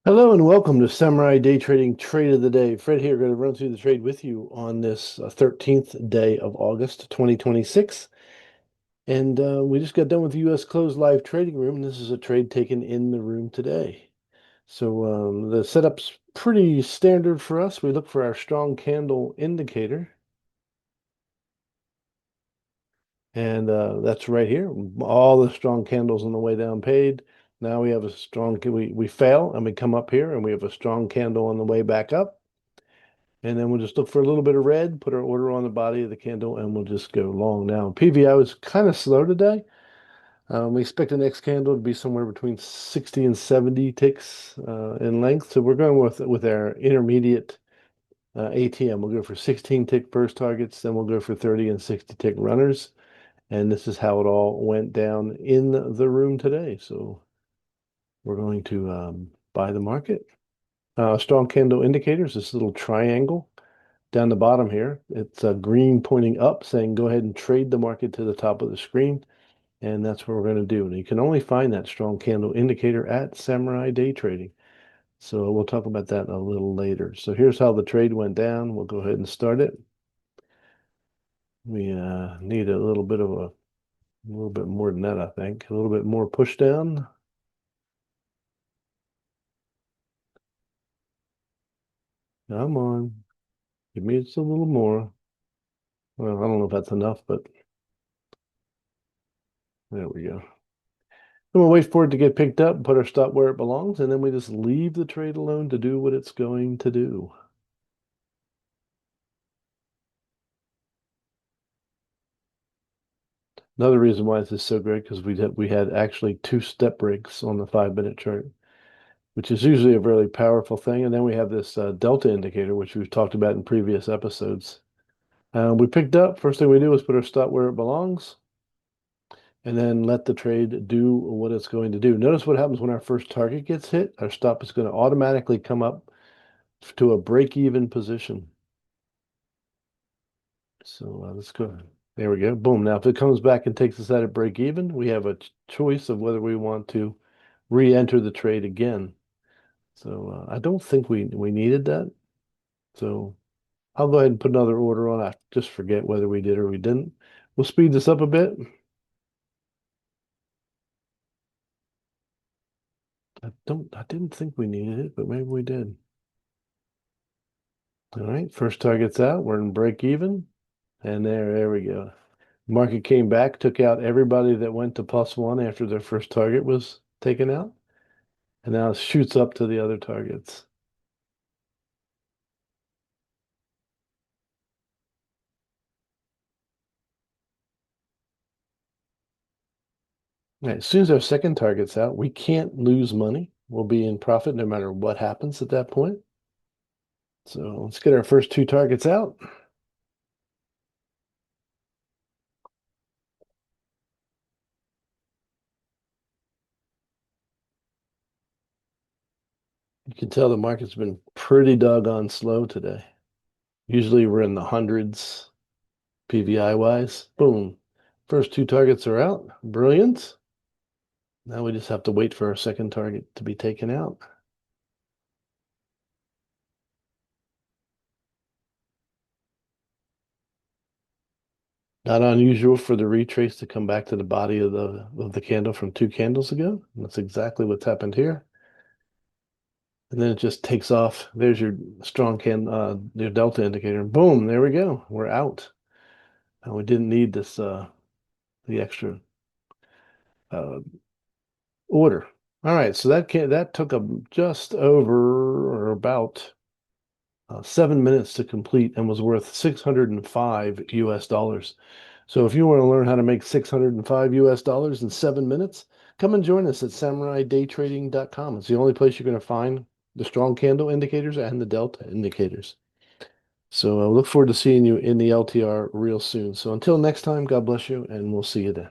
Hello and welcome to Samurai Day Trading Trade of the Day. Fred here, going to run through the trade with you on this 13th day of August 2026. And we just got done with the U.S. closed live trading room, and this is a trade taken in the room today. So the setup's pretty standard for us. We look for our strong candle indicator, and that's right here. All the strong candles on the way down paid. Now we have a strong, we fail and we come up here and we have a strong candle on the way back up. And then we'll just look for a little bit of red, put our order on the body of the candle, and we'll just go long. Now, PVI was kind of slow today. We expect the next candle to be somewhere between 60 and 70 ticks in length. So we're going with our intermediate ATM. We'll go for 16 tick first targets, then we'll go for 30 and 60 tick runners. And this is how it all went down in the room today. So we're going to buy the market. Strong candle indicators, this little triangle down the bottom here. It's a green pointing up saying go ahead and trade the market to the top of the screen. And that's what we're going to do. And you can only find that strong candle indicator at Samurai Day Trading. So we'll talk about that a little later. So here's how the trade went down. We'll go ahead and start it. We need a little bit more than that, I think. A little bit more push down. Come on. Give me just a little more. Well, I don't know if that's enough, but there we go. Then we'll wait for it to get picked up, put our stop where it belongs, and then we just leave the trade alone to do what it's going to do. Another reason why this is so great because we had actually two step breaks on the 5 minute chart, which is usually a really powerful thing. And then we have this delta indicator, which we've talked about in previous episodes. We picked up. First thing we do is put our stop where it belongs, and then let the trade do what it's going to do. Notice what happens when our first target gets hit. Our stop is going to automatically come up to a break-even position. So let's go. There we go. Boom. Now, if it comes back and takes us out at break even, we have a choice of whether we want to re-enter the trade again. So I don't think we needed that. So I'll go ahead and put another order on. I just forget whether we did or we didn't. We'll speed this up a bit. I didn't think we needed it, but maybe we did. All right, first target's out. We're in break even. And there we go. Market came back, took out everybody that went to +1 after their first target was taken out, and now it shoots up to the other targets. All right, as soon as our second target's out, we can't lose money. We'll be in profit no matter what happens at that point. So let's get our first two targets out. You can tell the market's been pretty doggone slow today. Usually we're in the hundreds PVI wise. Boom. First two targets are out. Brilliant. Now we just have to wait for our second target to be taken out. Not unusual for the retrace to come back to the body of the candle from two candles ago. That's exactly what's happened here. And then it just takes off. There's your strong your delta indicator. Boom, there we go. We're out. And we didn't need this the extra uh, order. All right, so that took just over or about 7 minutes to complete and was worth 605 US dollars. So if you want to learn how to make 605 US dollars in 7 minutes, come and join us at SamuraiDayTrading.com. It's the only place you're going to find the strong candle indicators and the delta indicators. So I look forward to seeing you in the LTR real soon. So until next time, God bless you, and we'll see you then.